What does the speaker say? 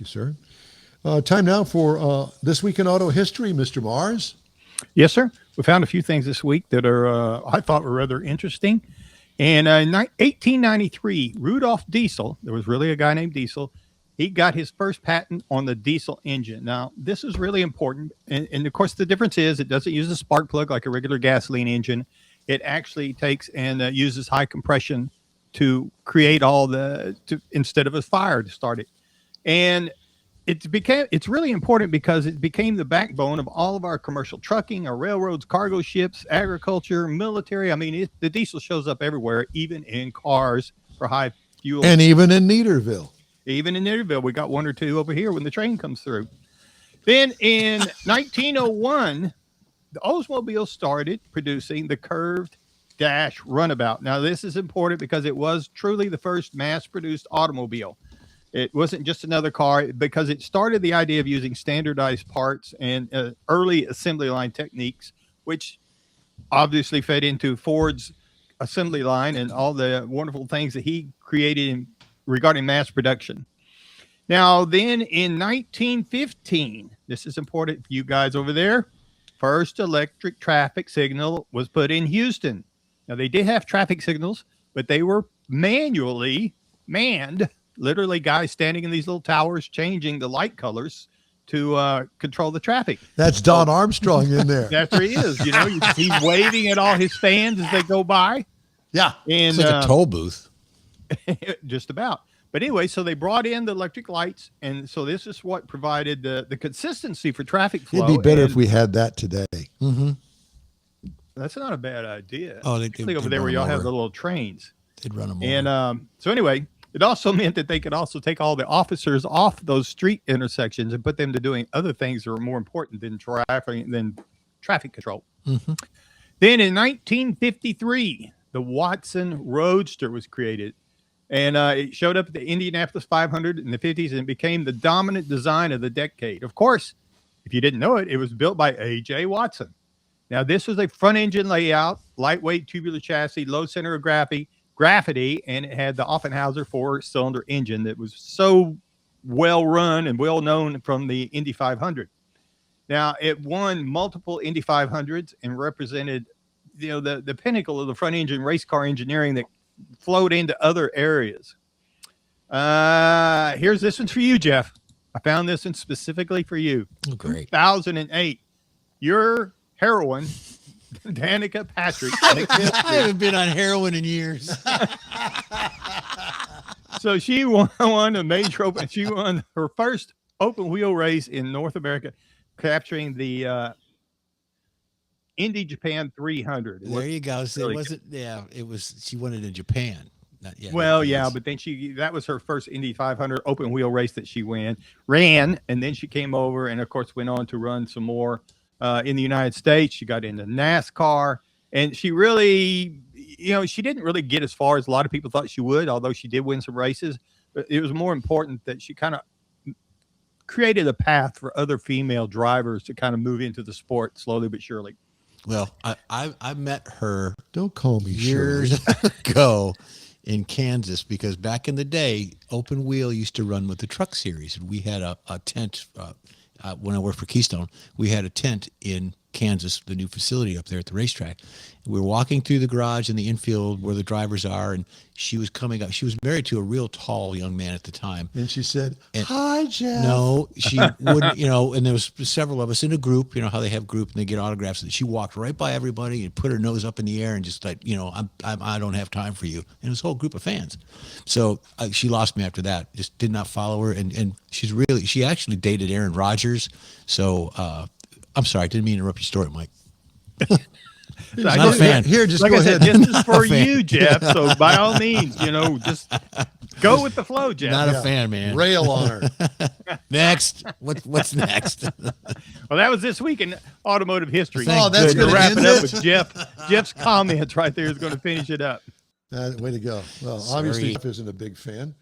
sir. Time now for This Week in Auto History, Mr. Mars. Yes, sir. We found a few things this week that are I thought were rather interesting. In 1893, Rudolf Diesel, there was really a guy named Diesel, he got his first patent on the diesel engine. Now, this is really important. And of course, the difference is it doesn't use a spark plug like a regular gasoline engine. It actually takes and uses high compression to create instead of a fire to start it. And it's really important because it became the backbone of all of our commercial trucking, our railroads, cargo ships, agriculture, military. I mean, the diesel shows up everywhere, even in cars for high fuel. And even in Neederville. Even in Neederville, we got one or two over here when the train comes through. Then in 1901, the Oldsmobile started producing the curved dash runabout. Now, this is important because it was truly the first mass-produced automobile. It wasn't just another car because it started the idea of using standardized parts and early assembly line techniques, which obviously fed into Ford's assembly line and all the wonderful things that he created regarding mass production. Now, then in 1915, this is important for you guys over there, first electric traffic signal was put in Houston. Now, they did have traffic signals, but they were manually manned, literally guys standing in these little towers changing the light colors to control the traffic. That's Don Armstrong in there. That's where he is. You know, he's waving at all his fans as they go by. Yeah. And it's like a toll booth. Just about. But anyway, so they brought in the electric lights, and so this is what provided the consistency for traffic flow. It'd be better if we had that today. Mm-hmm. That's not a bad idea. Oh, they over there where y'all have the little trains. They'd run them and over. So anyway, it also meant that they could also take all the officers off those street intersections and put them to doing other things that are more important than traffic control. Mm-hmm. Then in 1953, the Watson Roadster was created. And it showed up at the Indianapolis 500 in the 50s and became the dominant design of the decade. Of course, if you didn't know it, it was built by A.J. Watson. Now, this was a front engine layout, lightweight tubular chassis, low center of gravity, and it had the Offenhauser 4-cylinder engine that was so well run and well known from the Indy 500. Now, it won multiple Indy 500s and represented, the pinnacle of the front engine race car engineering that flowed into other areas. Here's this one's for you, Jeff. I found this one specifically for you. Oh, great. 2008. Your heroine, Danica Patrick. I haven't been on heroin in years. So she won a major open. She won her first open wheel race in North America, capturing the Indy Japan 300. There you go. So really it wasn't. Yeah, it was. She won it in Japan. Not yet. Well, yeah, but then that was her first Indy 500 open wheel race that she ran, and then she came over and of course went on to run some more in the United States. She got into NASCAR, and she really, she didn't really get as far as a lot of people thought she would, although she did win some races. But it was more important that she kind of created a path for other female drivers to kind of move into the sport slowly but surely. Well, I met her. Don't call me years ago in Kansas, because back in the day, Open Wheel used to run with the Truck Series, and we had a tent. When I worked for Keystone, we had a tent in Kansas, the new facility up there at the racetrack. We were walking through the garage in the infield where the drivers are, and she was coming up. She was married to a real tall young man at the time. And she said, "Hi, Jeff." No, she wouldn't, and there was several of us in a group, how they have group and they get autographs. And she walked right by everybody and put her nose up in the air and just like, I don't have time for you. And it was a whole group of fans. So she lost me after that. Just did not follow her. And she actually dated Aaron Rodgers. So I'm sorry, I didn't mean to interrupt your story, Mike. Not a fan. Here, just like go I said, ahead. this is for you, Jeff. So by all means, just go with the flow, Jeff. Not a fan, man. Rail on her. Next. What's next? Well, that was this week in automotive history. Oh, that's going to wrap end it up this? with Jeff. Jeff's comments right there is going to finish it up. Way to go. Well, obviously, Jeff isn't a big fan.